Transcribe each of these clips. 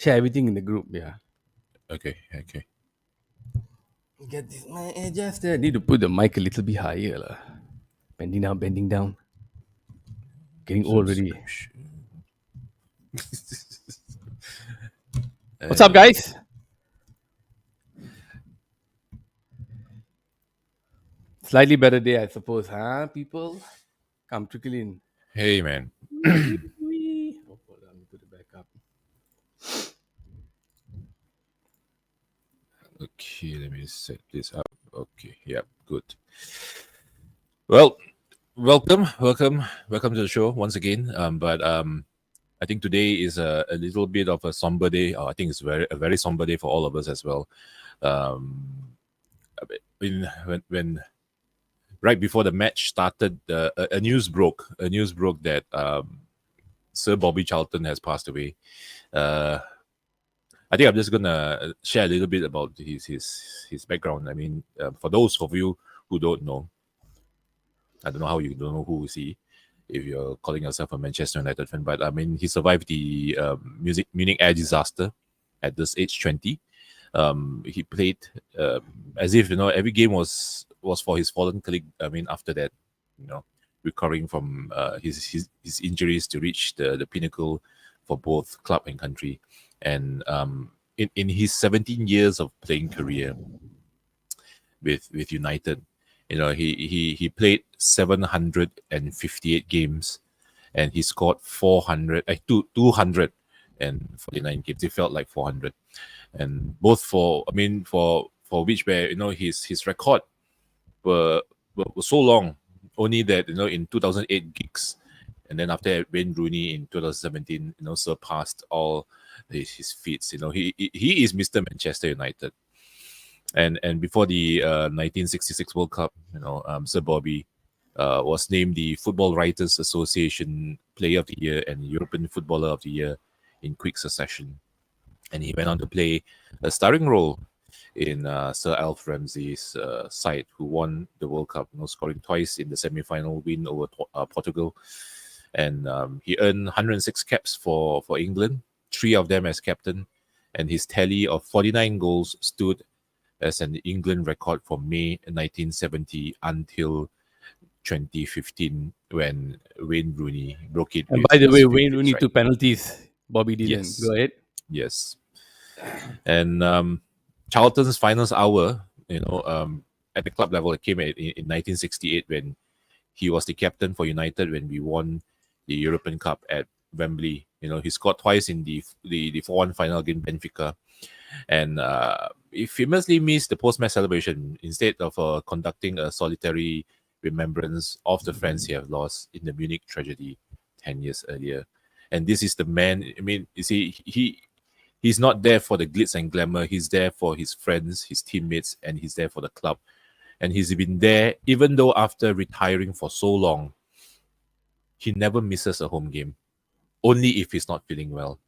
Share everything in the group. Yeah. Okay. Get this my just need to put the mic a little bit higher. Lah. Bending down, bending down. Getting old already. Subscription. What's up, Uh, guys? Slightly better day, I suppose, huh? People, come trickle in. hey, man. Wee, wee, wee. Oh, hold on, let me put it back up. Okay, let me set this up. Okay, yeah, good. Well, welcome to the show once again. But I think today is a little bit of a somber day. I think it's a very somber day for all of us as well. Um, when right before the match started, a news broke. A news broke that Sir Bobby Charlton has passed away. Uh, I think I'm just gonna share a little bit about his background. I mean, for those of you who don't know, I don't know how you don't know who is he if you're calling yourself a Manchester United fan. But I mean, he survived the Munich air disaster at this age 20. He played as if every game was for his fallen colleague. I mean, after that, you know, recovering from his injuries to reach the pinnacle for both club and country. And in his 17 years of playing career with United, he played 758 games, and he scored 249 games. It felt like 400, and both for which where his record were so long. Only that in 2008 gigs, and then after that, Wayne Rooney in 2017 surpassed all his feats. He is Mr. Manchester United. And before the 1966 World Cup, Sir Bobby was named the Football Writers Association Player of the Year and European Footballer of the Year in quick succession. And he went on to play a starring role in Sir Alf Ramsey's side, who won the World Cup, scoring twice in the semi-final win over Portugal. And he earned 106 caps for England, 3 of them as captain, and his tally of 49 goals stood as an England record from May 1970 until 2015, when Wayne Rooney broke it And with by the his way, Wayne 50th Rooney strike. took penalties. Bobby didn't. Yes, Go ahead. yes. And Charlton's finals hour, at the club level, it came in 1968 when he was the captain for United when we won the European Cup at Wembley. He scored twice in the 4-1 final against Benfica, and he famously missed the post-match celebration instead of conducting a solitary remembrance of the friends he have lost in the Munich tragedy 10 years earlier. And this is the man. I mean, you see, he's not there for the glitz and glamour. He's there for his friends, his teammates, and he's there for the club. And he's been there even though after retiring for so long, he never misses a home game, only if he's not feeling well.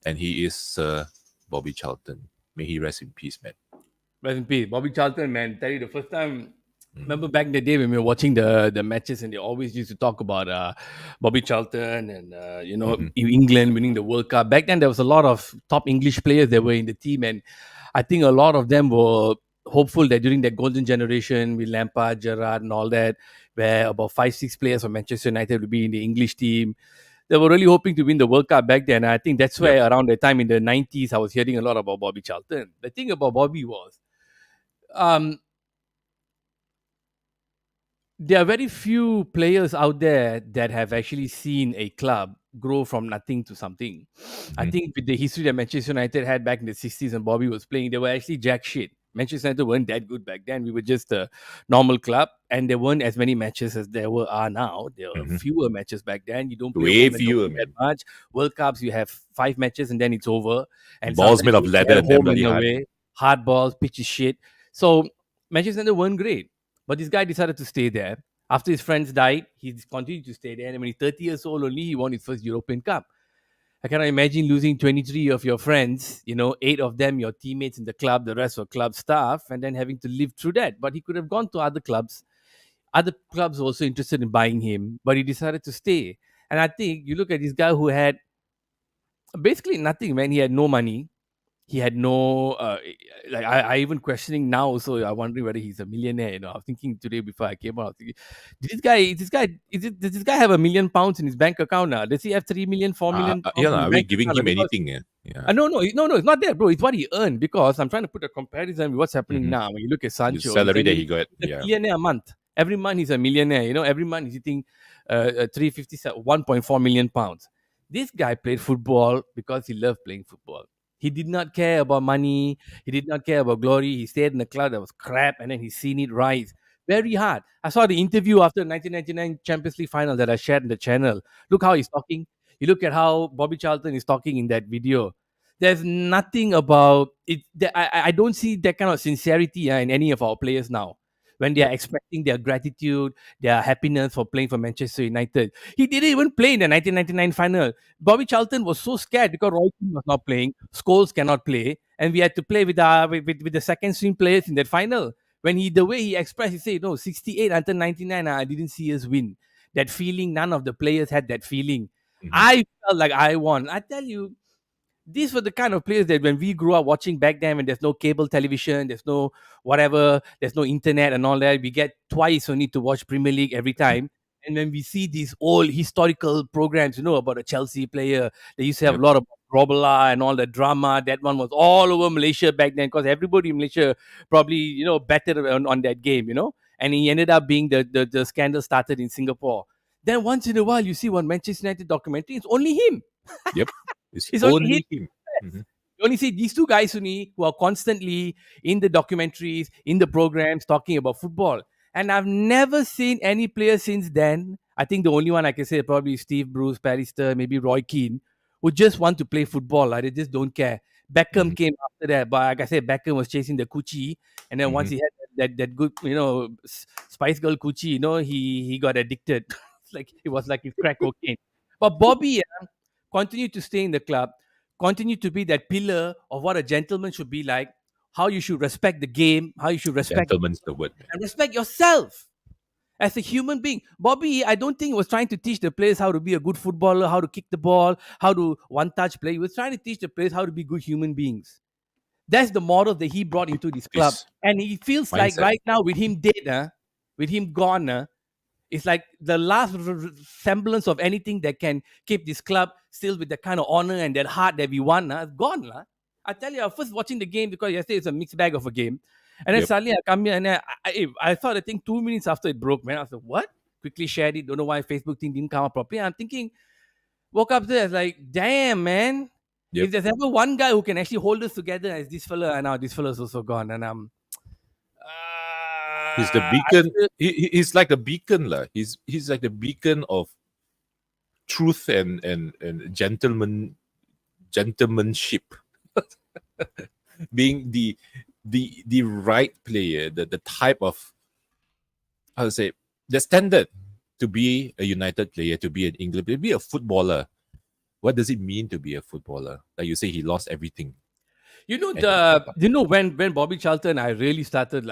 And he is Sir Bobby Charlton. May he rest in peace, man. Rest in peace. Bobby Charlton, man. Tell you the first time. Remember back in the day when we were watching the matches and they always used to talk about Bobby Charlton and Mm-hmm. in England winning the World Cup. Back then there was a lot of top English players that were in the team, and I think a lot of them were hopeful that during that golden generation with Lampard, Gerrard, and all that, where about 5-6 players from Manchester United would be in the English team. They were really hoping to win the World Cup back then. I think that's Yep. where around the time in the 90s I was hearing a lot about Bobby Charlton. The thing about Bobby was um, there are very few players out there that have actually seen a club grow from nothing to something. I Mm-hmm. think with the history that Manchester United had back in the 60s and Bobby was playing, they were actually jack shit. Manchester United weren't that good back then. We were just a normal club, and there weren't as many matches as are now. There were Mm-hmm. fewer matches back then. You don't play a Way home and fewer, away that man. much. World Cups, you have 5 matches and then it's over. And Balls sometimes made of you leather play at and damn home bloody and hard. away. Hard balls, pitch is shit. So Manchester United weren't great. But this guy decided to stay there. After his friends died, he continued to stay there. And when he's 30 years old only, he won his first European Cup. I cannot imagine losing 23 of your friends, 8 of them your teammates in the club, the rest were club staff, and then having to live through that. But he could have gone to other clubs. Other clubs were also interested in buying him, but he decided to stay. And I think you look at this guy who had Basically nothing, man. He had no money. He had no like I even questioning now. So I'm wondering whether he's a millionaire. You know, I was thinking today before I came out. I was thinking, does this guy have £1 million in his bank account now? Does he have 3 million, 4 million Yeah, pounds in lah, his are we bank giving account? him Because anything? Yeah. no, it's not that, bro. It's what he earned. Because I'm trying to put a comparison with what's happening Mm-hmm. now. When you look at The Sancho, salary that he got. he's a Yeah. millionaire a month. Every month he's a millionaire. You know, every month he's eating 350, 1.4 million pounds. This guy played football because he loved playing football. He did not care about money. He did not care about glory. He stayed in a club that was crap, and then he's seen it rise very hard. I saw the interview after the 1999 Champions League final that I shared in the channel. Look how he's talking. You look at how Bobby Charlton is talking in that video. There's nothing about it. I don't see that kind of sincerity in any of our players now. When they are Yep. expressing their gratitude, their happiness for playing for Manchester United. He didn't even play in the 1999 final. Bobby Charlton was so scared because Roy Keane was not playing, Scholes cannot play, and we had to play with the second string players in that final. When the way he expressed, he said, "No, 68 until 99, I didn't see us win." That feeling, none of the players had that feeling. Mm-hmm. I felt like I won. I tell you, these were the kind of players that when we grew up watching back then, when there's no cable television, there's no whatever, there's no internet and all that, we get twice only to watch Premier League every time. And when we see these old historical programs, about a Chelsea player, they used to have a Yep. lot of Robala and all the drama. That one was all over Malaysia back then because everybody in Malaysia probably, betted on that game. And he ended up being the scandal started in Singapore. Then once in a while, you see one Manchester United documentary, it's only him. Yep. It's It's only him. only him. Mm-hmm. You only see these two guys only who are constantly in the documentaries, in the programs, talking about football. And I've never seen any player since then. I think the only one I can say is probably Steve Bruce, Pallister, maybe Roy Keane, who just want to play football. Like, they just don't care. Mm-hmm. Beckham came after that, but like I said, Beckham was chasing the coochie, and then Mm-hmm. once he had that good, Spice Girl coochie, he got addicted. It was like his crack cocaine. But Bobby continued to stay in the club, continue to be that pillar of what a gentleman should be like, how you should respect the game, how you should respect Gentleman's the word, man. and respect yourself as a human being. Bobby, I don't think he was trying to teach the players how to be a good footballer, how to kick the ball, how to one touch play. He was trying to teach the players how to be good human beings. That's the model that he brought into this club. His And he feels like mindset. right now, with him dead, with him gone, it's like the last semblance of anything that can keep this club still with the kind of honor and that heart that we want. It's gone. I tell you, I was first watching the game because yesterday it's a mixed bag of a game. And then Yep. suddenly I come here and I thought, I think 2 minutes after it broke, man, I was like, what? Quickly shared it. Don't know why Facebook thing didn't come up properly. I'm thinking, woke up there, I was like, damn, man. Yep. If there's ever one guy who can actually hold us together as this fella, and now this fella's also gone. And He's the I beacon. feel- He's like a beacon, lah. He's like the beacon of truth and gentlemanship. Being the right player, the type of, how to say, the standard to be a United player, to be an England player, to be a footballer. What does it mean to be a footballer? Like you say, he lost everything. when Bobby Charlton, I really started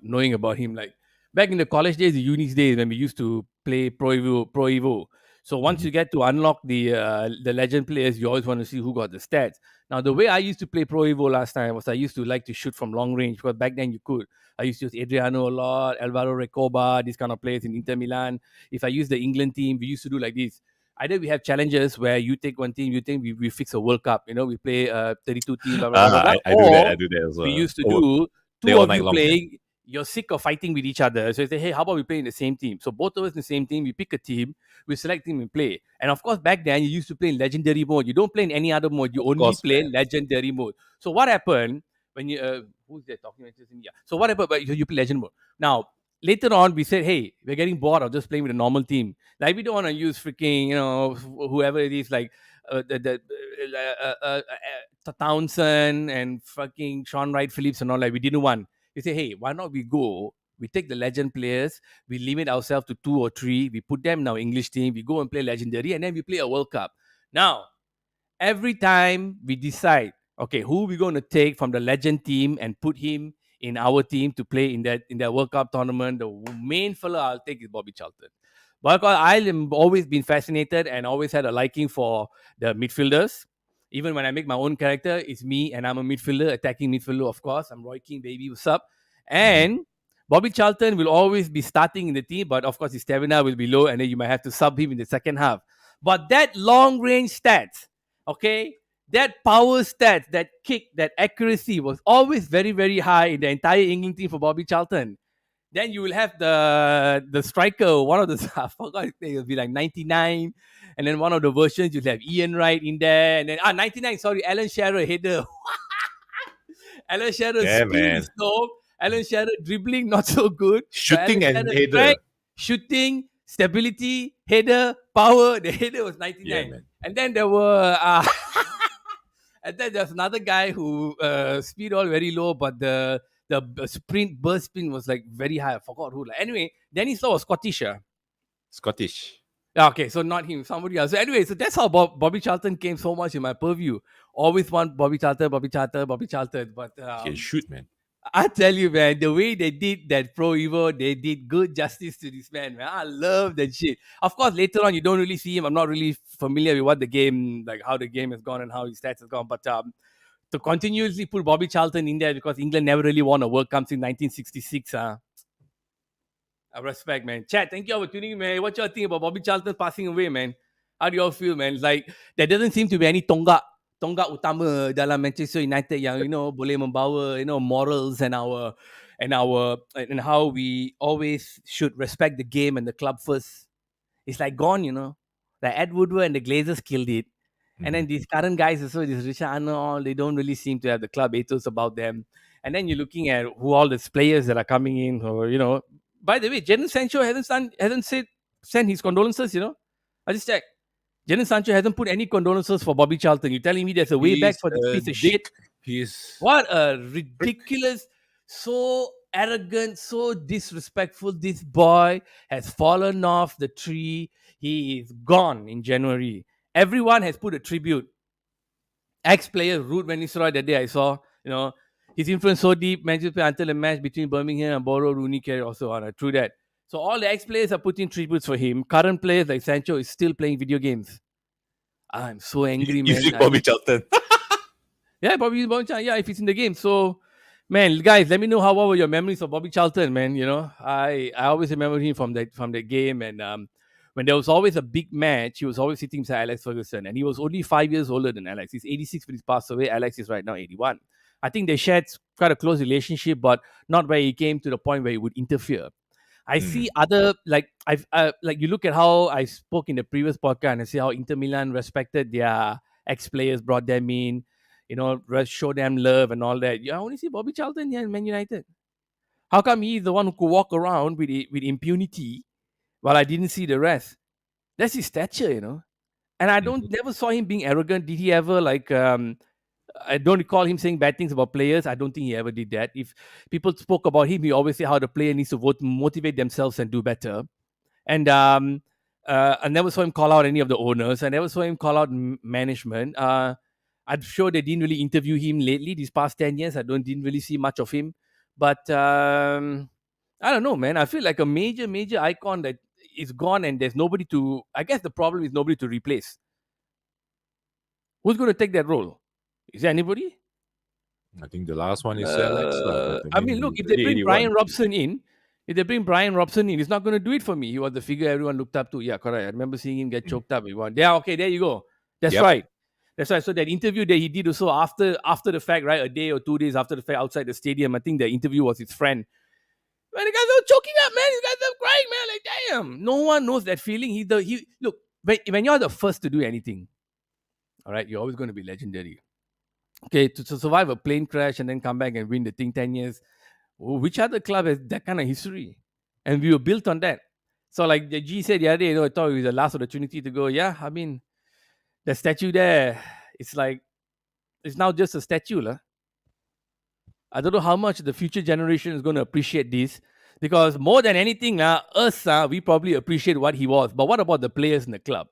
knowing about him, like back in the college days, the uni days, when we used to play Pro Evo. So once Mhm. you get to unlock the legend players, you always want to see who got the stats. Now the way I used to play Pro Evo last time was I used to like to shoot from long range because back then you could. I used to use Adriano a lot, Alvaro Recoba, these kind of players in Inter Milan. If I use the England team, we used to do like this. Either we have challenges where you take one team, you think we fix a World Cup, we play 32 team, blah, blah, blah, blah, blah. I do that. I Or do that as we well. used to do Play two all of night you long. playing, you're sick of fighting with each other. So you say, hey, how about we play in the same team? So both of us in the same team, we pick a team, we select team and play. And of course, back then you used to play in legendary mode. You don't play in any other mode. You Of only course, play man. legendary mode. So what happened when you who's that talking? Yeah. So what happened? But you play legend mode. Now later on, we said, hey, we're getting bored of just playing with a normal team. Like we don't want to use freaking whoever it is, like Townsend and fucking Sean Wright Phillips and all that. We didn't want. We say, hey, why not we take the legend players, we limit ourselves to 2 or 3, we put them in our English team, we go and play legendary, and then we play a World Cup. Now, every time we decide, okay, who we're going to take from the legend team and put him in our team to play in that World Cup tournament, the main fella I'll take is Bobby Charlton. But I've always been fascinated and always had a liking for the midfielders. Even when I make my own character, it's me and I'm a midfielder, attacking midfielder, of course. I'm Roy King, baby, what's up? Mhm. And Bobby Charlton will always be starting in the team, but of course his stamina will be low, and then you might have to sub him in the second half. But that long range stats, okay, that power stats, that kick, that accuracy was always very, very high in the entire England team for Bobby Charlton. Then you will have the striker, one of the I forgot his name, it'll be like 99. And then one of the versions you'll have Ian Wright in there. And then 99, sorry, Alan Shearer header. Alan Shearer Yeah, speed man. is slow. Alan Shearer dribbling not so good. But Alan Shooting and Shearer track, header. shooting, stability, header, power. The header was Yeah, 99. man. And then there were and then there's another guy who speed all very low, but the sprint burst sprint was like very high. I forgot who. Like, anyway, Dennis Law was Scottish. Scottish. Okay, so not him, somebody else. So anyway, so that's how Bobby Charlton came so much in my purview. Always want Bobby Charlton, Bobby Charlton, Bobby Charlton. But He can shoot, man. I tell you, man, the way they did that Pro Evo, they did good justice to this man. I love that shit. Of course, later on, you don't really see him. I'm not really familiar with what the game, like how the game has gone and how his stats has gone. But to continuously put Bobby Charlton in there because England never really won a World Cup since 1966. I respect, man. Chat, thank you all for tuning in, man. What y'all think about Bobby Charlton passing away, man? How do y'all feel, man? It's like, there doesn't seem to be any tonggak utama dalam Manchester United yang, boleh membawa, morals and how we always should respect the game and the club first. It's like gone. Like Ed Woodward and the Glazers killed it. And then Mhm. these current guys also, this Richard Arnold, they don't really seem to have the club ethos about them. And then you're looking at who all these players that are coming in, or. By the way, Jadon Sancho hasn't sent his condolences. I just checked. Jadon Sancho hasn't put any condolences for Bobby Charlton. You're telling me there's a way back He's for this a piece of shit? dick. He's What a prick. ridiculous, so arrogant, so disrespectful. This boy has fallen off the tree. He is gone in January. Everyone has put a tribute. Ex-player Ruud Van Nistelrooy that day I saw, his influence so deep, Manchester until the match between Birmingham and Borough, Rooney carried also on. True that. So all the ex-players are putting tributes for him. Current players like Sancho is still playing video games. I'm so angry, man. Using Bobby Charlton. Yeah, Bobby Charlton. Yeah, if he's in the game. So, man, guys, let me know what were your memories of Bobby Charlton, man. I always remember him from that game, and when there was always a big match, he was always sitting beside Alex Ferguson, and he was only 5 years older than Alex. He's 86 when he passed away. Alex is right now 81. I think they shared quite a close relationship, but not where he came to the point where he would interfere. I Mhm. see other like you look at how I spoke in the previous podcast and I see how Inter Milan respected their ex players, brought them in, show them love and all that. I only see Bobby Charlton here in Man United. How come he's the one who could walk around with impunity while I didn't see the rest? That's his stature. And I don't Mhm. never saw him being arrogant. Did he ever I don't recall him saying bad things about players. I don't think he ever did that. If people spoke about him, he always say how the player needs to motivate themselves and do better. And I never saw him call out any of the owners. I never saw him call out management. I'm sure they didn't really interview him lately. These past 10 years, I didn't really see much of him. But I don't know, man. I feel like a major, major icon that is gone, and there's nobody to. I guess the problem is nobody to replace. Who's going to take that role? Is there anybody? I think the last one is Alex, lah. But I I mean, mean, look, he's if they already bring 81. Brian Robson in, it's not going to do it for me. He was the figure everyone looked up to. Yeah, correct. I remember seeing him get choked up. Yeah, okay, there you go. That's Yep. right. That's right. So that interview that he did also after the fact, right? A day or 2 days after the fact, outside the stadium. I think the interview was his friend. Man, the guys are choking up, man. These guys are crying, man. Like, damn. No one knows that feeling. Look, when you're the first to do anything, all right, you're always going to be legendary. Okay, to survive a plane crash and then come back and win the thing 10 years. Which other club has that kind of history? And we were built on that. So, like the G said the other day, I thought it was the last opportunity to go. Yeah, I mean, the statue there, it's like, it's now just a statue. La. I don't know how much the future generation is going to appreciate this because more than anything, us, we probably appreciate what he was. But what about the players in the club?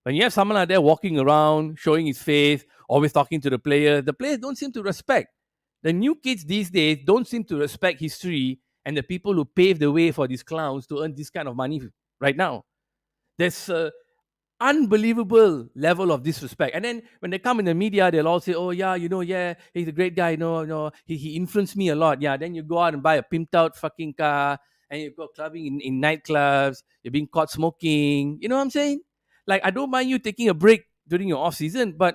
When you have someone like that walking around, showing his face, always talking to the players don't seem to respect. The new kids these days don't seem to respect history and the people who paved the way for these clowns to earn this kind of money right now. There's a unbelievable level of disrespect. And then when they come in the media, they'll all say, "Oh yeah, yeah, he's a great guy. No, he influenced me a lot." Yeah. Then you go out and buy a pimped out fucking car, and you go clubbing in nightclubs. You're being caught smoking. You know what I'm saying? Like, I don't mind you taking a break during your off season, but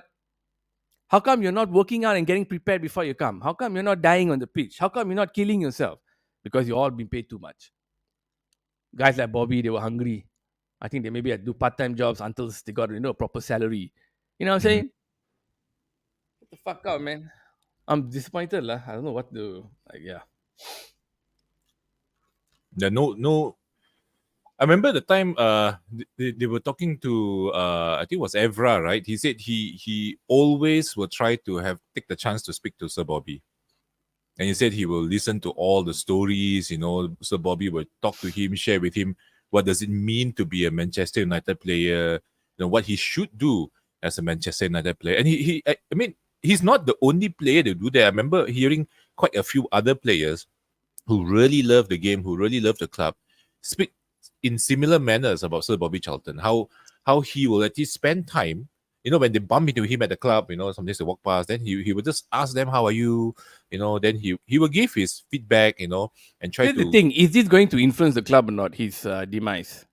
how come you're not working out and getting prepared before you come? How come you're not dying on the pitch? How come you're not killing yourself? Because you all been paid too much. Guys like Bobby, they were hungry. I think they maybe had to do part-time jobs until they got a proper salary. You know what I'm Mhm. saying? Get the fuck out, man. I'm disappointed, lah. I don't know what to like. Yeah, Yeah, no. I remember the time they were talking to I think it was Evra, right? He said he always will try to have take the chance to speak to Sir Bobby. And he said he will listen to all the stories, Sir Bobby will talk to him, share with him what does it mean to be a Manchester United player, what he should do as a Manchester United player. And I mean, he's not the only player to do that. I remember hearing quite a few other players who really love the game, who really love the club, speak in similar manners about Sir Bobby Charlton. How he will actually spend time. When they bump into him at the club, sometimes they walk past, then he will just ask them, "How are you?" Then he will give his feedback, and try here's the to. thing: is this going to influence the club or not? His demise.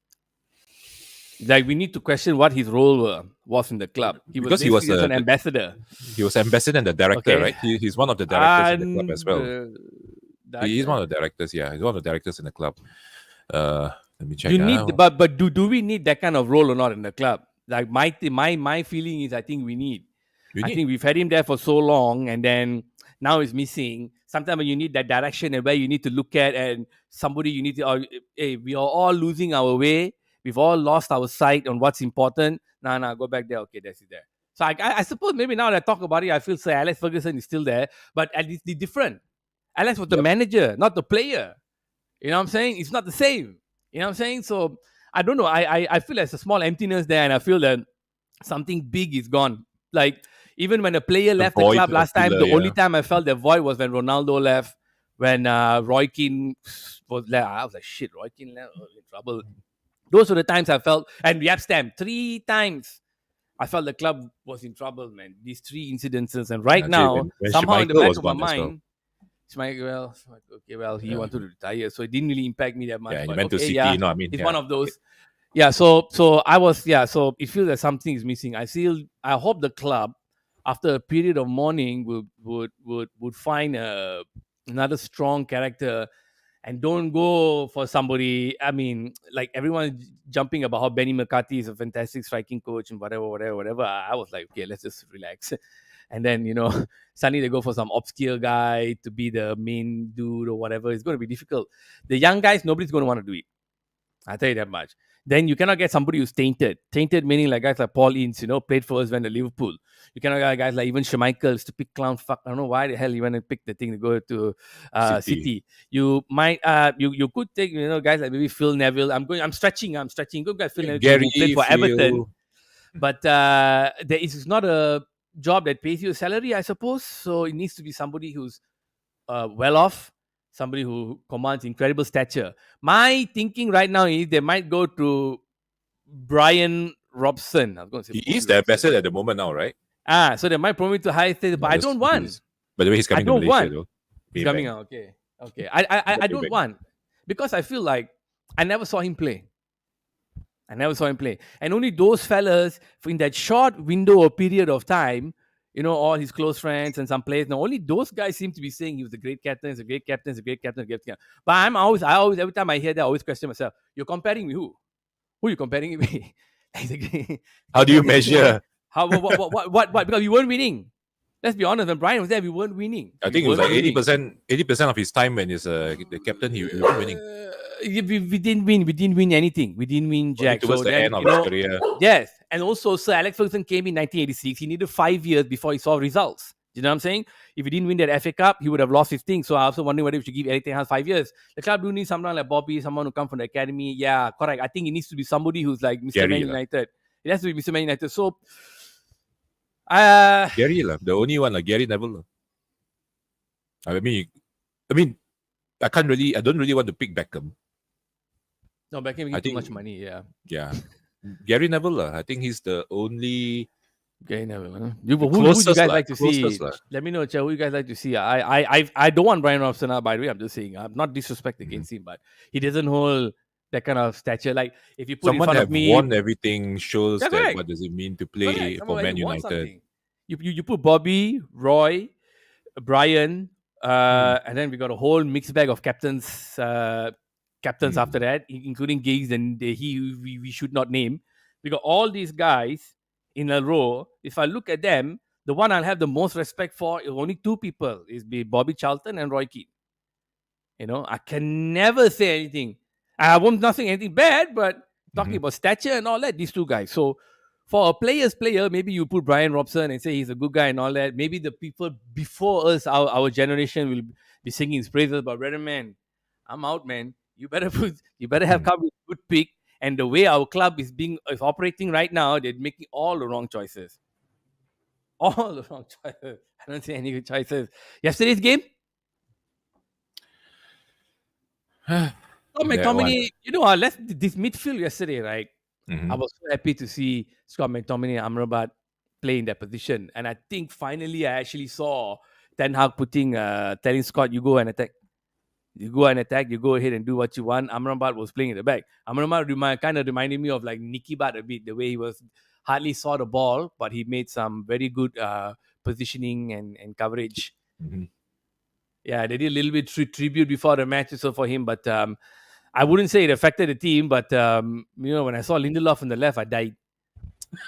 Like, we need to question what his role was in the club. He was Because basically just an ambassador. he was ambassador and the director, Okay, right? He's one of the directors in the club as and well. He's director. one of the directors. Yeah, he's one of the directors in the club. Let me check. You need, but do we need that kind of role or not in the club? Like, my feeling is, I think we need. You I need. think we've had him there for so long, and then now he's missing. Sometimes when you need that direction and where you need to look at, and somebody you need to, hey, we are all losing our way. We've all lost our sight on what's important. Nah, go back there. Okay, that's it there. So I suppose maybe now that I talk about it, I feel Sir Alex Ferguson is still there, but at least the different. Alex was the Yep. manager, not the player. You know what I'm saying? It's not the same. You know what I'm saying? So I don't know. I feel there's a small emptiness there, and I feel that something big is gone. Like, even when a player The left the void club or last time, pillar. the only Yeah. time I felt the void was when Ronaldo left, when Roy Keane was left. I was like, shit, Roy Keane left, in trouble. Those were the times I felt, and Yap Stam, 3 times I felt the club was in trouble, man. These 3 incidences, and right Actually, now, when somehow in the Schmeichel back was of my gone as well. mind, okay, well, he Yeah. wanted to retire, so it didn't really impact me that Yeah, much. and he But went to okay, City. yeah, I mean, it's one yeah. of those. Yeah, so I was, yeah, so it feels that something is missing. I hope the club, after a period of mourning, would find another strong character, and don't go for somebody. I mean, like, everyone jumping about how Benny McCarthy is a fantastic striking coach and whatever. I was like, okay, let's just relax. And then, suddenly they go for some obscure guy to be the main dude or whatever. It's going to be difficult. The young guys, nobody's going to want to do it. I tell you that much. Then you cannot get somebody who's tainted. Tainted meaning like guys like Paul Ince, played for us when the Liverpool. You cannot get guys like even Schmeichel, stupid clown fuck. I don't know why the hell he went and picked the thing to go to City. City. You might you could take guys like maybe Phil Neville. I'm stretching. Good guy Phil Yeah, Neville who played Gary, for Everton, Phil. but there is not a job that pays you a salary, I suppose. So it needs to be somebody who's well off, somebody who commands incredible stature. My thinking right now is they might go to Brian Robson. I was going to say He is Bobby the Robson. ambassador at the moment now, right? So they might promote to high state, but I don't want. By the way, he's I coming to don't Malaysia want. though. He's coming Maybank. out. Okay. I don't Maybank. want, because I feel like I never saw him play. And only those fellas in that short window or period of time, all his close friends and some players. Now, only those guys seem to be saying he was a great captain, he's a great captain, he's a great captain, But I always, every time I hear that, I always question myself, you're comparing me who? Who are you comparing me with? How do you measure? How, what? Because we weren't winning. Let's be honest, when Brian was there, we weren't winning. I We think it was weren't like winning. 80% of his time when he's the captain, he was winning. We didn't win. We didn't win anything. We didn't win Only jack. towards So the then, end of his career. yes. And also, Sir Alex Ferguson came in 1986. He needed 5 years before he saw results. You know what I'm saying? If he didn't win that FA Cup, he would have lost his thing. So I also wondering whether we should give Eric Ten Hag 5 years. The club do need someone like Bobby, someone who come from the academy. Yeah, correct. I think it needs to be somebody who's like Mr. Gary Man lah. United. It has to be Mr. Man United. So, Gary lah. The only one like Gary Neville lah. I mean, I don't really want to pick Beckham. no, Beckham I give too think- much money. Yeah. Yeah. Gary Neville. I think he's the only Okay, never. Huh? the Who do you closest guys lah. like to Closest see? lah. Let me know, Chow. Who you guys like to see? I don't want Brian Robson out. By the way, I'm just saying. I'm not disrespect Mhm. against him, but he doesn't hold that kind of stature. Like if you put in Someone front of have me, won everything shows yeah, that correct, what does it mean to correct. play for Someone when Man you want United. something, you put Bobby, Roy, Brian, Mm. and then we got a whole mixed bag of captains. Captains Mm. after that, including Giggs and we should not name. We got all these guys in a row. If I look at them, the one I'll have the most respect for is only two people: is be Bobby Charlton and Roy Keane. I can never say anything. I won't not saying anything bad, but talking Mhm. about stature and all that, these two guys. So for a player's player, maybe you put Brian Robson and say he's a good guy and all that. Maybe the people before us, our generation, will be singing his praises. But brother, man, I'm out, man. You better have Mm. come with a good pick. And the way our club is operating right now, they're making all the wrong choices. All the wrong choices. I don't see any good choices. Yesterday's game, Scott That one. McTominay, let's this midfield yesterday, right? I Mhm. was so happy to see Scott McTominay and Amrabat play in that position. And I think finally I actually saw Ten Hag telling Scott, you go and attack. You go and attack, you go ahead and do what you want. Amrabat was playing at the back. Amrabat kind of reminded me of like Nicky Butt a bit, the way he was hardly saw the ball, but he made some very good positioning and coverage. Mhm. Yeah, they did a little bit tribute before the match so for him, but I wouldn't say it affected the team, but when I saw Lindelof on the left, I died.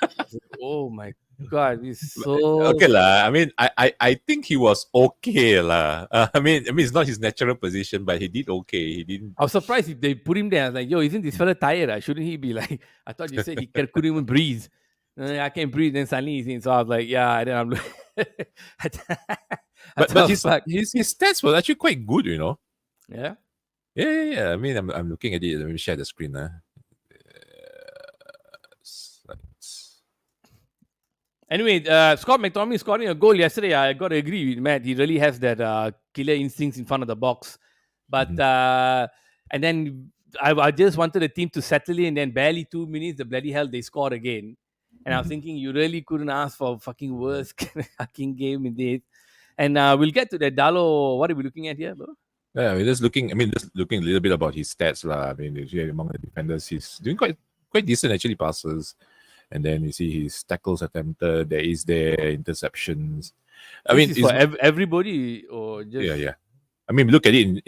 I was like, oh my god, he's so. Okay lah. I mean, I think he was okay lah. I mean, it's not his natural position, but he did okay. He didn't. I was surprised if they put him there. I was like, yo, isn't this fella tired? Shouldn't he be like? I thought you said he couldn't even breathe. I can't breathe. Then suddenly he's in. So I was like, yeah. And then I'm. I But thought, his fuck. his stats were actually quite good. Yeah. Yeah, yeah, yeah. I mean, I'm looking at it. Let me share the screen. Anyway, Scott McTominay scoring a goal yesterday. I got to agree with Matt. He really has that killer instincts in front of the box. But Mhm. and then I just wanted the team to settle in. And then barely 2 minutes, the bloody hell they scored again. And I was Mhm. thinking, you really couldn't ask for a fucking worse fucking game in this. And we'll get to that. Dalo, what are we looking at here, bro? Yeah, we're just looking. I mean, just looking a little bit about his stats lah. I mean, usually among the defenders, he's doing quite decent actually passes, and then you see his tackles attempted. There interceptions. I This mean, is it's for everybody or yeah, just yeah. I mean, look at it in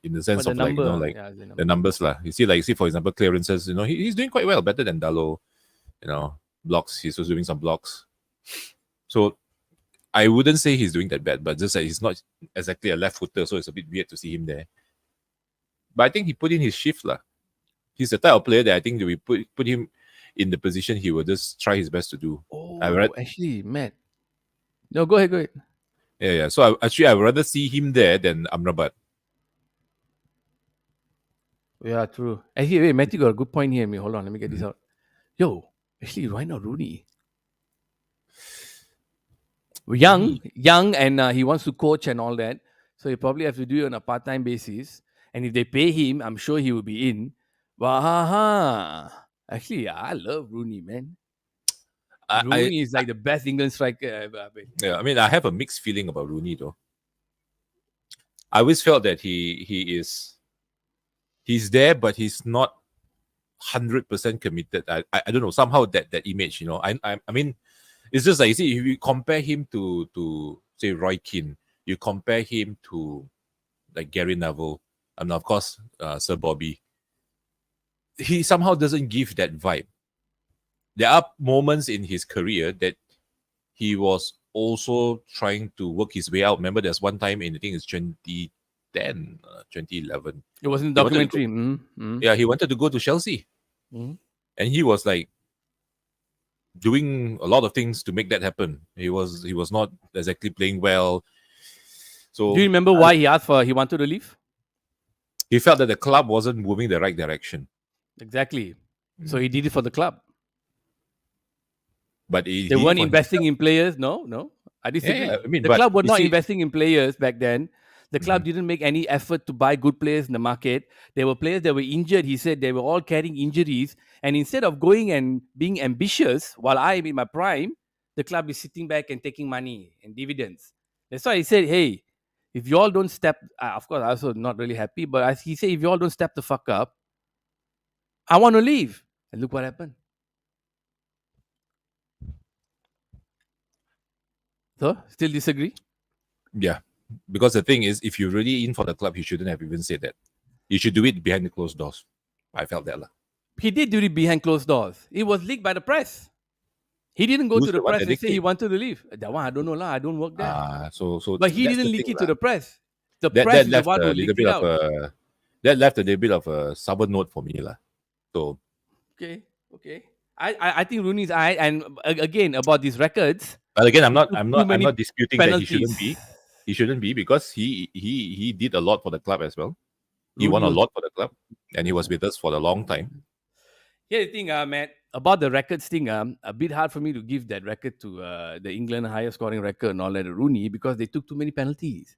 the for sense the of like number? like Yeah, the the number. numbers lah. You see for example clearances. He's doing quite well, better than Dallo. Blocks. He's also doing some blocks. So I wouldn't say he's doing that bad, but just that he's not exactly a left footer, so it's a bit weird to see him there. But I think he put in his shift lah. He's the type of player that I think that we put him in the position he will just try his best to do. I read, Oh, actually, Matt. No, go ahead, go ahead. yeah. So I'd rather see him there than Amrabat. Yeah, true. Actually, wait, Matthew got a good point here. Hold on, let me get this Mhm. out. Yo, actually, why not Rooney? Young, and he wants to coach and all that. So he probably have to do it on a part-time basis. And if they pay him, I'm sure he will be in. Wahaha. Actually, I love Rooney, man. I Rooney is like the best England striker ever. yeah. I mean, I have a mixed feeling about Rooney though. I always felt that he's there, but he's not 100% committed. I don't know, somehow that image. I mean, it's just like you see, if you compare him to say Roy Keane, you compare him to like Gary Neville, and of course Sir Bobby. He somehow doesn't give that vibe. There are moments in his career that he was also trying to work his way out. Remember, there's one time in I think it's 2010, 2011. It was in the He wanted to go. documentary. Mm-hmm. Yeah, he wanted to go to Chelsea, Mm-hmm. and he was like doing a lot of things to make that happen. He was not exactly playing well, Do you so remember why he wanted to leave? he felt that the club wasn't moving the right direction. Exactly. So Mm. he did it for the club. But he They did it weren't for investing himself. in players. No. I Yeah, yeah. disagree. I mean, The but club was you not see, investing in players back then. The club didn't make any effort to buy good players in the market. There were players that were injured. He said they were all carrying injuries. And instead of going and being ambitious, while I'm in my prime, the club is sitting back and taking money and dividends. That's why he said, hey, if you all don't step, of course, I also not really happy, but as he said, if you all don't step the fuck up, I want to leave. And look what happened. So, still disagree? Yeah, because the thing is, if you're really in for the club, you shouldn't have even said that. You should do it behind the closed doors. I felt that lah. He did do it behind closed doors. It was leaked by the press. He didn't go Who's to the the one press that and say he leaked it? wanted to leave. That one I don't know lah. I don't work there. So But he that's didn't the leak thing it to lah. the press. The That press is the left one a who little leaked bit it of out. that left a little bit of a sour note for me lah. So Okay. I think Rooney's eye, and again about these records. but again, I'm he not took I'm too not I'm many not disputing that he shouldn't penalties. be. He shouldn't be because he did a lot for the club as well. He Rooney won a was- lot for the club, and he was with us for a long time. Here's the thing, Matt, about the records thing. A bit hard for me to give that record to the England highest scoring record and all that, Rooney, because they took too many penalties.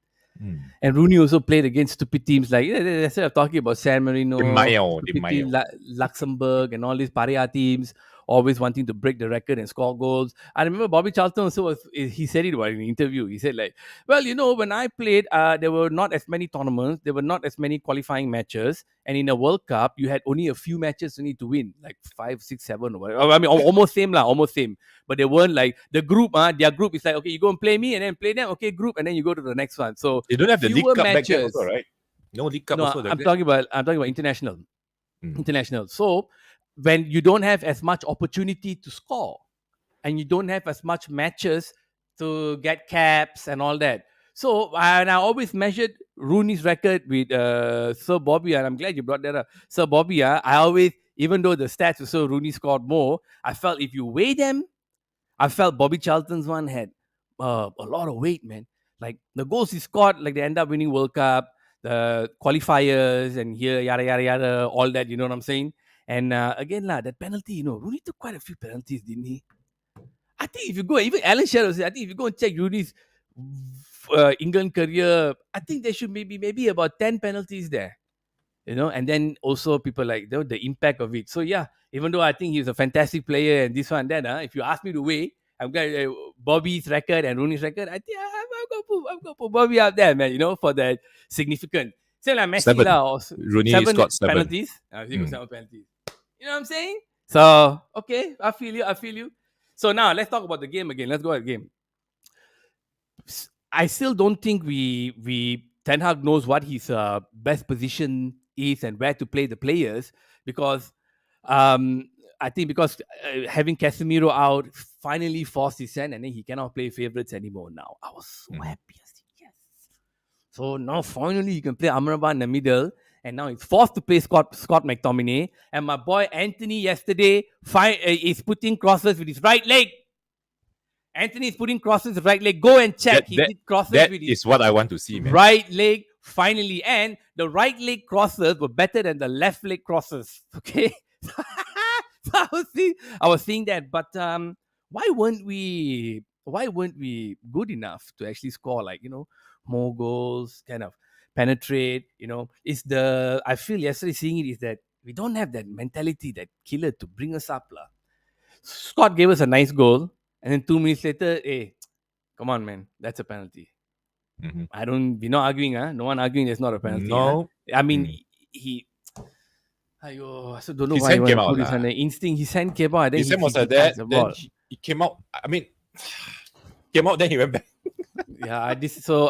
And Rooney also played against stupid teams like instead of talking about San Marino, stupid teams, Luxembourg, and all these Paria teams, always wanting to break the record and score goals. I remember Bobby Charlton also he said it in an interview. He said like, well, when I played, there were not as many tournaments, there were not as many qualifying matches, and in a World Cup, you had only a few matches you need to win, like 5, 6, 7, or whatever. I mean, almost same lah, almost same. But they weren't like the group. Their group is like, okay, you go and play me, and then play them. Okay, group, and then you go to the next one. So They don't have the fewer League Cup back then matches. also, right? No League Cup No, also. I'm talking about international. International. So when you don't have as much opportunity to score, and you don't have as much matches to get caps and all that. So and I always measured Rooney's record with Sir Bobby, and I'm glad you brought that up. Sir Bobby, I always, even though the stats were so Rooney scored more, I felt if you weigh them, I felt Bobby Charlton's one had a lot of weight, man. Like the goals he scored, like they end up winning World Cup, the qualifiers, and here yada yada yada, all that. You know what I'm saying? And again, that penalty, Rooney took quite a few penalties, didn't he? I think if you go, even Alan Shearer said, I think if you go and check Rooney's England career, I think there should maybe about 10 penalties there. And then also people like the impact of it. So yeah, even though I think he's a fantastic player and this one and that, if you ask me to weigh, I'm glad Bobby's record and Rooney's record, I think I'm gonna put Bobby up there, man. For that significant. Say like Messi 7. lah, or Rooney 7 scored 7. penalties. He got 7 penalties. You know what I'm saying? So okay, I feel you. So now let's talk about the game again. Let's go at the game. I still don't think we Ten Hag knows what his best position is and where to play the players, because I think because having Casemiro out finally forced his hand, and then he cannot play favorites anymore now. I was so happy. I said, yes. So now finally you can play Amrabat in the middle, and now he's forced to play Scott McTominay. And my boy Anthony yesterday is putting crosses with his right leg. Anthony is putting crosses with right leg. Go and check. He did crosses with his is what I want to see, man. right leg finally. And the right leg crosses were better than the left leg crosses. Okay. So I was seeing that. But why weren't we good enough to actually score more goals, kind of penetrate? I feel yesterday seeing it is that we don't have that mentality, that killer to bring us up. Scott gave us a nice goal. And then 2 minutes later, hey, come on, man, that's a penalty. We're not arguing, no one arguing there's not a penalty. No. I mean, I also don't know His why he hand want came to out put his lah. hand. Instinct, his hand came out. Then His hand was like touched that. the Then ball. he came out. I mean, came out. Then he went back. Yeah,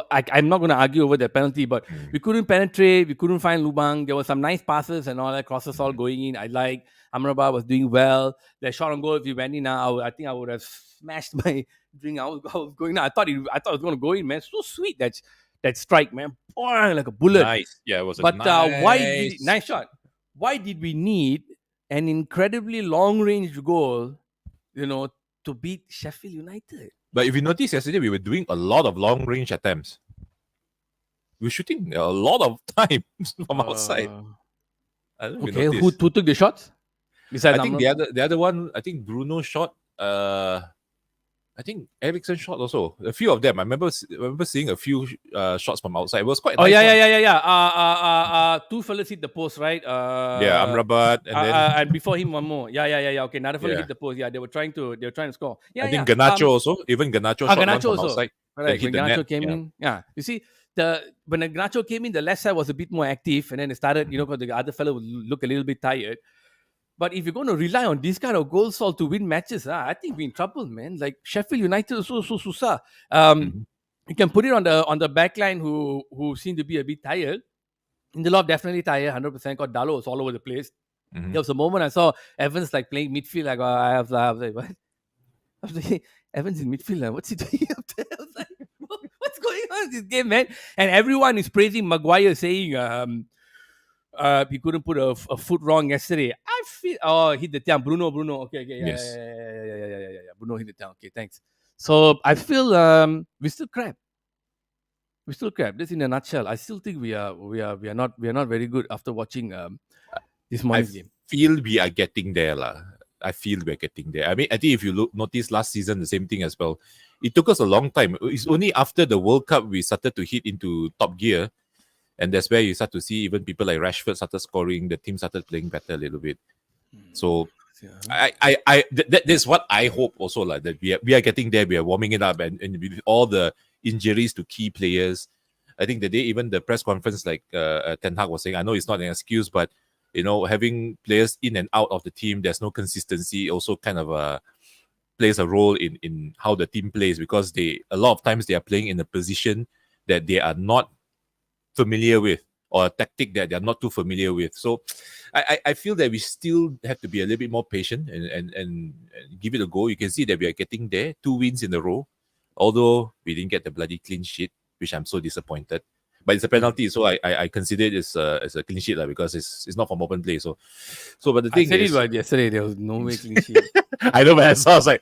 I'm not going to argue over the penalty, but we couldn't penetrate. We couldn't find Lubang. There were some nice passes and all that, crosses all going in. I like Amrabat was doing well. The shot on goal, if he went in now, I think I would have smashed my drink. I was going now. I thought it was going to go in, man. So sweet that strike, man. Boing, like a bullet. Nice. Yeah, it was a But nice. nice shot. Why did we need an incredibly long range goal, to beat Sheffield United? But if you notice yesterday, we were doing a lot of long range attempts. We were shooting a lot of times from outside. I don't know if you Okay, noticed. who took the shots? Besides I think Amrabat? the other one, I think Bruno shot. I think Ericsson shot also. A few of them. I remember seeing a few shots from outside. It was quite Oh nice ones. yeah. Two fellas hit the post, right? Yeah, Amrabat, and then And before him one more. Yeah. Okay, another fella yeah, hit the post. Yeah, they were trying to score. I Yeah. think Ganacho also. Even Ganacho shot one Ganacho from also. outside, then Correct. hit When the net. Ganacho came Yeah. in, yeah. You see, when the Ganacho came in, the left side was a bit more active, and then it started, because the other fellow would look a little bit tired. But if you're going to rely on this kind of goal salt to win matches, I think we're in trouble, man. Like Sheffield United is so susah. Mhm. You can put it on the back line who seem to be a bit tired. Lindelof definitely tired, 100%. Got Dalot all over the place. Mhm. There was a moment I saw Evans like playing midfield. I was like, what? I was like, Evans in midfield. What's he doing up there? I was like, what's going on in this game, man? And everyone is praising Maguire, saying he couldn't put a foot wrong yesterday. I feel hit the town. Bruno. Okay, Yes. yeah. Bruno hit the town. Okay, thanks. So I feel we still crap. We still crap. This in a nutshell. I still think we are not very good after watching this I morning's game. feel we are getting there, lah. I feel we're getting there. I mean, I think if you notice last season, the same thing as well. It took us a long time. It's only after the World Cup we started to hit into top gear, and that's where you start to see even people like Rashford started scoring. The team started playing better a little bit. So that's what I hope also, like that we are getting there. We are warming it up, and with all the injuries to key players, I think the day even the press conference, like Ten Hag was saying, I know it's not an excuse, but having players in and out of the team, there's no consistency. Also, kind of plays a role in how the team plays, because a lot of times they are playing in a position that they are not familiar with, or a tactic that they're not too familiar with. So I feel that we still have to be a little bit more patient and give it a go. You can see that we are getting there, 2 wins in a row, although we didn't get the bloody clean sheet, which I'm so disappointed. But it's a penalty, so I consider it as a clean sheet, because it's not from open play. So but the I thing said it, is, but yesterday there was no way clean sheet. I know when I saw, I was like,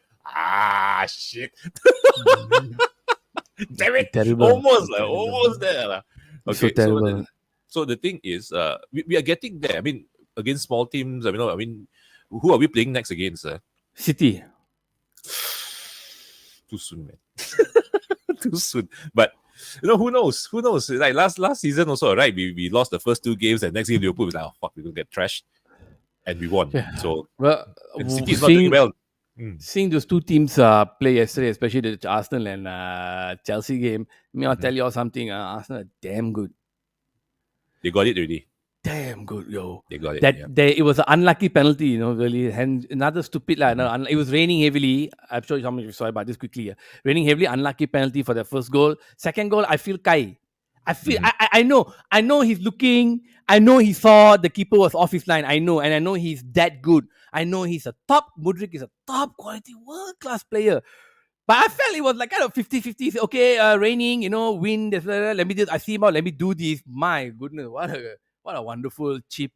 shit. Damn it. Terrible. Almost there. So Okay, terrible. so the thing is, we are getting there. I mean, against small teams, I mean, who are we playing next against? City. Too soon, man. Too soon. But who knows? Who knows? Like last season also, right? We lost the first 2 games, and next game Liverpool was like, oh fuck, we're gonna get trashed, and we won. Yeah. So Well, City is not doing well. seeing those two teams play yesterday, especially the Arsenal and Chelsea game, I'll tell you all something. Arsenal are damn good. They got it already. Damn good, yo. They got it. It was an unlucky penalty, really. And another stupid, it was raining heavily. I'm sure some of you saw it, but just quickly. Raining heavily, unlucky penalty for the first goal. Second goal, I feel Kai. I know he's looking. I know he saw the keeper was off his line. I know, and I know he's that good. I know he's Mudryk is a top quality, world class player. But I felt it was like kind of 50-50. Okay, raining, wind. I see him out. Let me do this. My goodness, what a wonderful chip.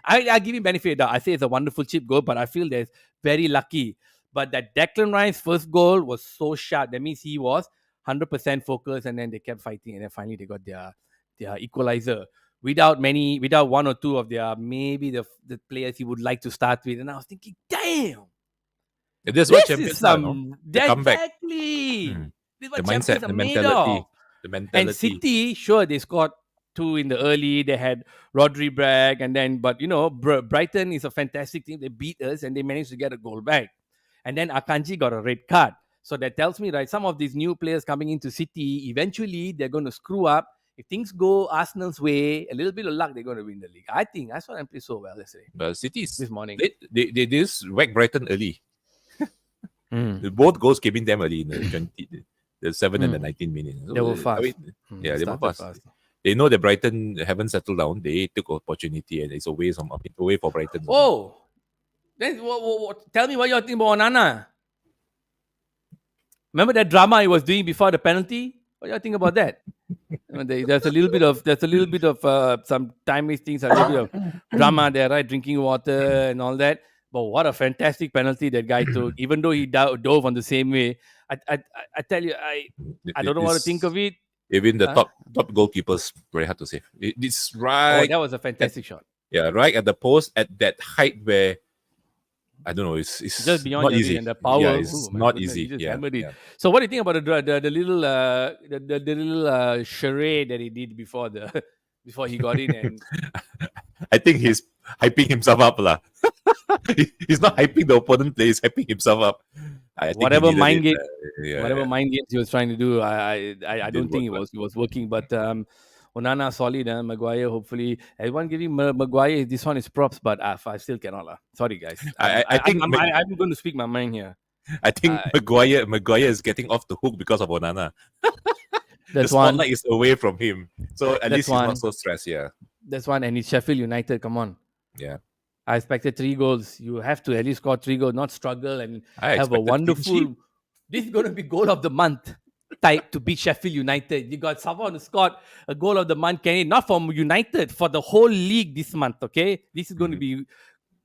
I give him benefit of the doubt. I say it's a wonderful chip goal, but I feel there's very lucky. But that Declan Rice first goal was so sharp. That means he was 100% focused, and then they kept fighting, and then finally they got their equalizer without one or two of their maybe the players he would like to start with. And I was thinking, damn. That's what champions are, no? The comeback. Exactly. This is what The mindset, champions are the made mentality. of. The mentality. And City, sure, they scored 2 in the early. They had Rodri Bragg, and then, but Brighton is a fantastic team. They beat us, and they managed to get a goal back. And then Akanji got a red card. So that tells me, right, some of these new players coming into City, eventually they're going to screw up. If things go Arsenal's way, a little bit of luck, they're going to win the league. I think that's what I played so well yesterday. But City this morning, they just whacked Brighton early. Both goals came in them early in the 7 and the 19 minutes. So they were fast. They were fast. They know that Brighton haven't settled down. They took opportunity, and it's a way for Brighton. Oh, then tell me what you're thinking about Onana. Remember that drama he was doing before the penalty? What do you think about that? There's a little bit of some time wasting, a little bit of drama there, right? Drinking water and all that. But what a fantastic penalty that guy took, even though he dove on the same way. I tell you, I don't know what to think of it. Even the top goalkeepers, very hard to save. It's right. Oh, that was a fantastic shot. Yeah, right at the post at that height where I don't know. Just It's beyond not your reach, easy. and the Yeah, power. Oh it's my not goodness, he easy. just Yeah, hammered it. yeah. So, what do you think about the little the little charade that he did before the before he got in? And I think he's hyping himself up, lah. He's not hyping the opponent player. He's hyping himself up. I think he whatever needed mind it. game, Yeah, whatever yeah. mind games he was trying to do, I It don't didn't think work, lah. it was working. But Onana solid, Maguire. Hopefully, everyone giving Maguire this one is props, but I still cannot lah. Sorry guys, I think I'm going to speak my mind here. I think Uh, Maguire is getting off the hook because of Onana. The that's one. spotlight is away from him, so at That's least he's not one. so stressed. Yeah, That's one. And it's Sheffield United. Come on. yeah. I expected 3 goals. You have to at least score 3 goals, not struggle and I have a expected clean sheet. wonderful. This is going to be goal of the month type to beat Sheffield United. You got someone who scored a goal of the month candidate, not from United, for the whole league this month. Okay, this is going to be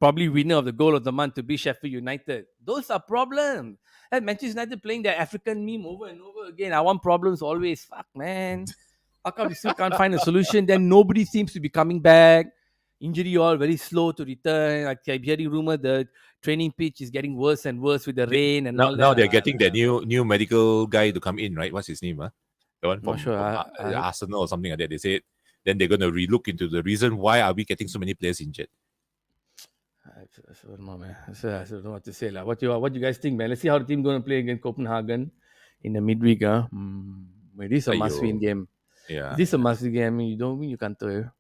probably winner of the goal of the month to beat Sheffield United. Those are problems. And Manchester United playing their African meme over and over again. I want problems always. Fuck, man. How come we still can't find a solution? Then nobody seems to be coming back. Injury all very slow to return. Like, I'm hearing rumor the training pitch is getting worse and worse with the rain and Now, all that. now they're getting that new medical guy to come in, right? What's his name? Huh? The one Not sure. I Arsenal or something like that. They said then they're going to relook into the reason why are we getting so many players injured. I don't know, man. I don't know what to say. What you guys think, man? Let's see how the team going to play against Copenhagen in the midweek. It is a must-win game. Yeah. This is a must-win game. I mean, you don't win, you can't tell.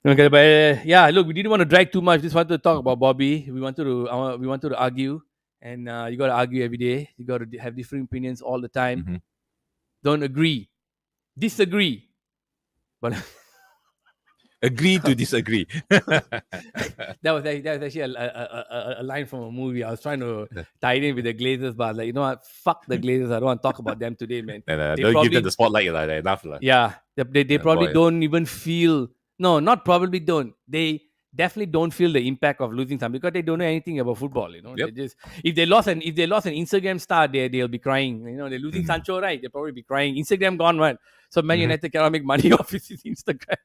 Okay, but yeah, look, we didn't want to drag too much. Just wanted to talk about Bobby. We wanted to argue, and you got to argue every day. You got to have different opinions all the time. Mhm. Don't agree, disagree, but Agree to disagree. that was actually a line from a movie. I was trying to tie it in with the Glazers, but like, you know what? Fuck the Glazers. I don't want to talk about them today, man. Don't give them the spotlight like enough. Yeah, they probably don't even feel. No, not probably don't. They definitely don't feel the impact of losing some because they don't know anything about football. You know, Yep. they just if they lost an Instagram star, they'll be crying. You know, they're losing Sancho, right? They'll probably be crying. Instagram gone, right? So Man United cannot make money off his Instagram.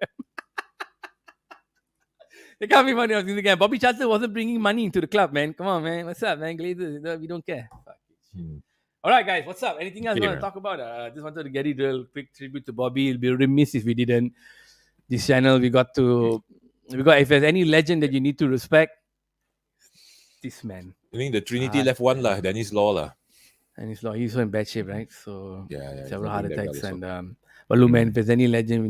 They can't make money off Instagram. Bobby Charlton wasn't bringing money into the club, man. Come on, man. What's up, man? Glazers, we don't care. Fuck it. All right, guys. What's up? Anything else you want to talk about? Just wanted to get it real quick tribute to Bobby. It'll be remiss if we didn't. This channel, if there's any legend that you need to respect, this man. I think the Trinity left one lah. Dennis Law lah. And he's so in bad shape, right? So Yeah, several heart attacks and well. but look, man, if there's any legend, we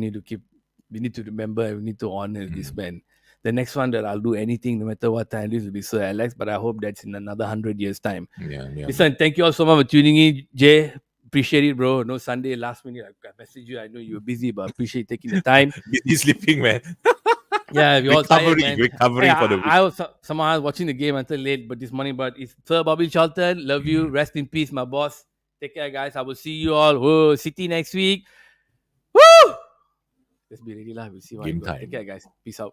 need to remember and we need to honor this man. The next one that I'll do anything, no matter what time it is, will be Sir Alex, but I hope that's in another 100 years' time. Yeah. Listen, thank you all so much for tuning in. Jay, appreciate it, bro. No Sunday, last minute, I messaged you. I know you were busy, but appreciate taking the time. Busy sleeping, man. Yeah, we all tired, man. Recovering for the week. I was watching the game until late, but this morning, but it's Sir Bobby Charlton. Love you. Rest in peace, my boss. Take care, guys. I will see you all. Whoa, City next week. Woo! Let's be ready, lah. We'll see what Game happens. time. Take care, guys. Peace out.